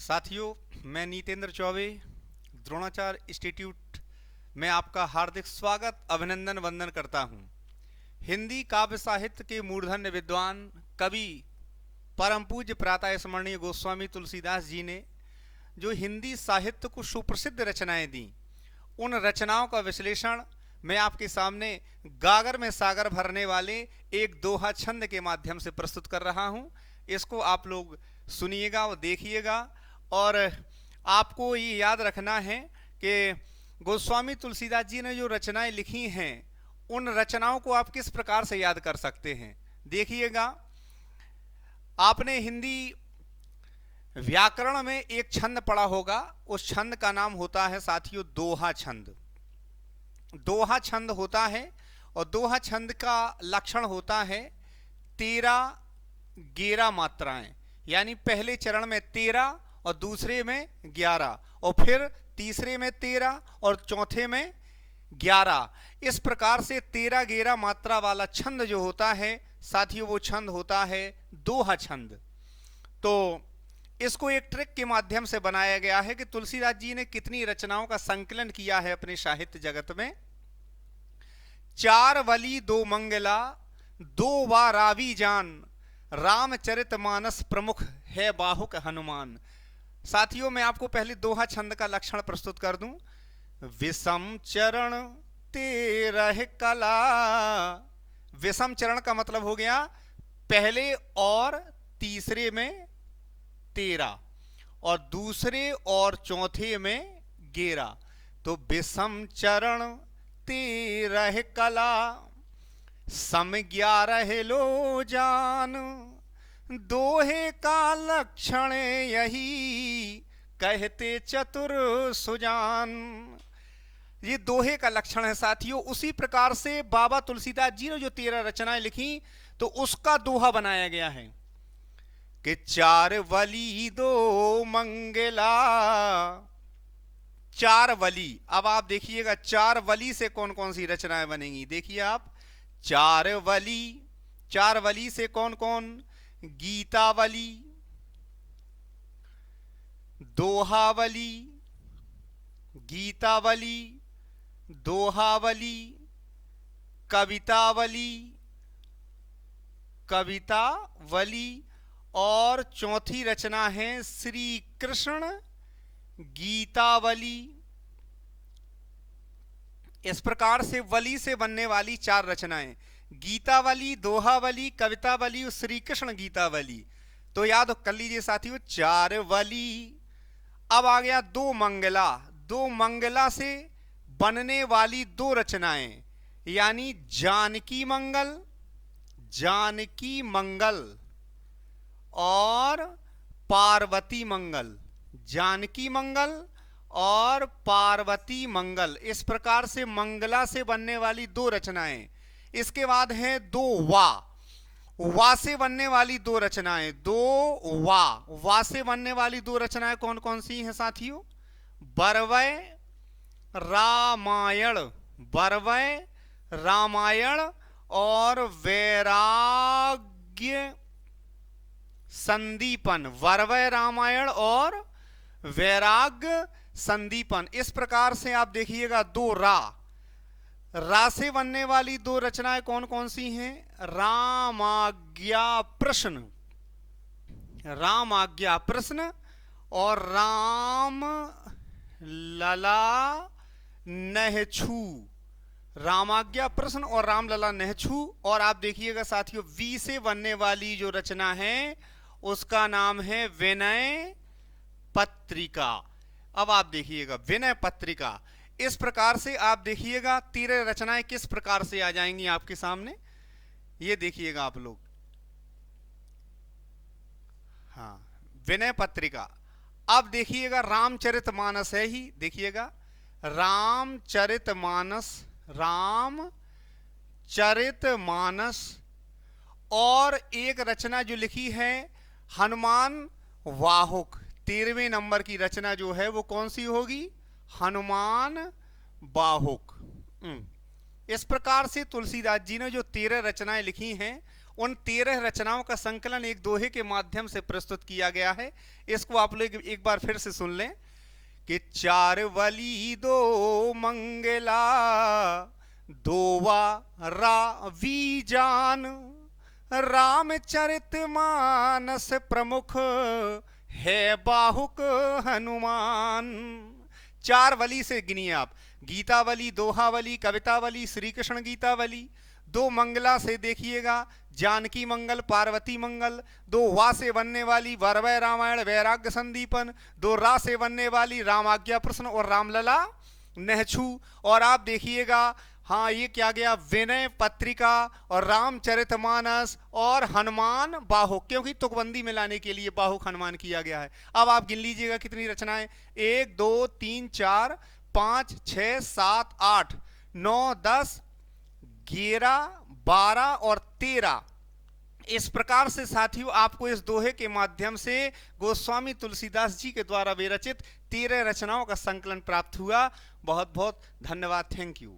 साथियों, मैं नीतेंद्र चौबे द्रोणाचार्य इंस्टीट्यूट में आपका हार्दिक स्वागत अभिनंदन वंदन करता हूं। हिंदी काव्य साहित्य के मूर्धन्य विद्वान कवि परम पूज्य प्रातः स्मरणीय गोस्वामी तुलसीदास जी ने जो हिंदी साहित्य को सुप्रसिद्ध रचनाएं दी, उन रचनाओं का विश्लेषण मैं आपके सामने गागर में सागर भरने वाले एक दोहा छंद के माध्यम से प्रस्तुत कर रहा हूं। इसको आप लोग सुनिएगा और देखिएगा, और आपको ये याद रखना है कि गोस्वामी तुलसीदास जी ने जो रचनाएं लिखी हैं, उन रचनाओं को आप किस प्रकार से याद कर सकते हैं। देखिएगा, आपने हिंदी व्याकरण में एक छंद पढ़ा होगा। उस छंद का नाम होता है साथियों दोहा छंद। दोहा छंद होता है और दोहा छंद का लक्षण होता है 13 11 मात्राएं, यानी पहले चरण में 13 और दूसरे में 11 और फिर तीसरे में 13 और चौथे में 11। इस प्रकार से 13 11 मात्रा वाला छंद जो होता है साथियों, वो छंद होता है दोहा छंद। तो इसको एक ट्रिक के माध्यम से बनाया गया है कि तुलसीदास जी ने कितनी रचनाओं का संकलन किया है अपने साहित्य जगत में। 4 वली 2 मंगला 2 वा रावी जान, रामचरित मानस प्रमुख है बाहुक हनुमान। साथियों, मैं आपको पहले दोहा छंद का लक्षण प्रस्तुत कर दूं। विषम चरण तेरह कला। विषम चरण का मतलब हो गया पहले और तीसरे में 13 और दूसरे और चौथे में 11। तो विषम चरण तेरह कला, सम 11 लो जान, दोहे का लक्षण यही, कहते चतुर सुजान। ये दोहे का लक्षण है साथियों। उसी प्रकार से बाबा तुलसीदास जी ने जो 13 रचनाएं लिखी, तो उसका दोहा बनाया गया है कि 4 वली 2 मंगला। 4 वली, अब आप देखिएगा 4 वली से कौन कौन सी रचनाएं बनेंगी। देखिए आप, 4 वली, 4 वली से कौन कौन? गीतावली, दोहावली, गीतावली, दोहावली, कवितावली, कवितावली, और चौथी रचना है श्री कृष्ण गीतावली। इस प्रकार से वली से बनने वाली 4 रचनाएं, गीतावली, दोहावली, कवितावली और श्री कृष्ण गीतावली। तो याद कर लीजिए साथियों, 4 वली। अब आ गया 2 मंगला। 2 मंगला से बनने वाली 2 रचनाएं, यानी जानकी मंगल, जानकी मंगल और पार्वती मंगल। जानकी मंगल और पार्वती मंगल, इस प्रकार से मंगला से बनने वाली 2 रचनाएं। इसके बाद है 2 वा। वा से बनने वाली 2 रचनाएं, 2 वा। वा से बनने वाली 2 रचनाएं कौन कौन सी हैं साथियों? बरवय रामायण, बरवय रामायण और वैराग्य संदीपन। वरवय रामायण और वैराग्य संदीपन। इस प्रकार से आप देखिएगा 2 रा। रा से बनने वाली 2 रचनाएं कौन कौन सी हैं? रामाज्ञा प्रश्न, रामाज्ञा प्रश्न और राम लला नहछू। रामाज्ञा प्रश्न और राम लला नहछू। और आप देखिएगा साथियों, वी से बनने वाली जो रचना है उसका नाम है विनय पत्रिका। अब आप देखिएगा विनय पत्रिका। इस प्रकार से आप देखिएगा 13 रचनाएं किस प्रकार से आ जाएंगी आपके सामने। ये देखिएगा आप लोग, हाँ, विनय पत्रिका। अब देखिएगा रामचरितमानस है ही। देखिएगा रामचरितमानस, रामचरितमानस। और एक रचना जो लिखी है हनुमान वाहुक, 13वें नंबर की रचना जो है वो कौन सी होगी? हनुमान बाहुक। इस प्रकार से तुलसीदास जी ने जो 13 रचनाएं लिखी हैं, उन 13 रचनाओं का संकलन एक दोहे के माध्यम से प्रस्तुत किया गया है। इसको आप लोग एक बार फिर से सुन लें कि चार वली दो मंगला दोवा रावी जान, रामचरित मानस प्रमुख है बाहुक हनुमान। चार वली से गिनिए आप, गीतावली, दोहावली, कवितावली, श्री कृष्ण गीतावली। दो मंगला से देखिएगा, जानकी मंगल, पार्वती मंगल। दो वा से बनने वाली वरवय रामायण वैराग्य संदीपन। दो रा से बनने वाली राम आज्ञा प्रश्न और रामलला नहछू। और आप देखिएगा, हाँ ये क्या गया, विनय पत्रिका और रामचरितमानस और हनुमान बाहुक, क्योंकि तुकबंदी में लाने के लिए बाहुक हनुमान किया गया है। अब आप गिन लीजिएगा कितनी रचनाएं, 1 2 3 4 5 6 7 8 9 10 11 12 और 13। इस प्रकार से साथियों आपको इस दोहे के माध्यम से गोस्वामी तुलसीदास जी के द्वारा विरचित 13 रचनाओं का संकलन प्राप्त हुआ। बहुत बहुत धन्यवाद। Thank you.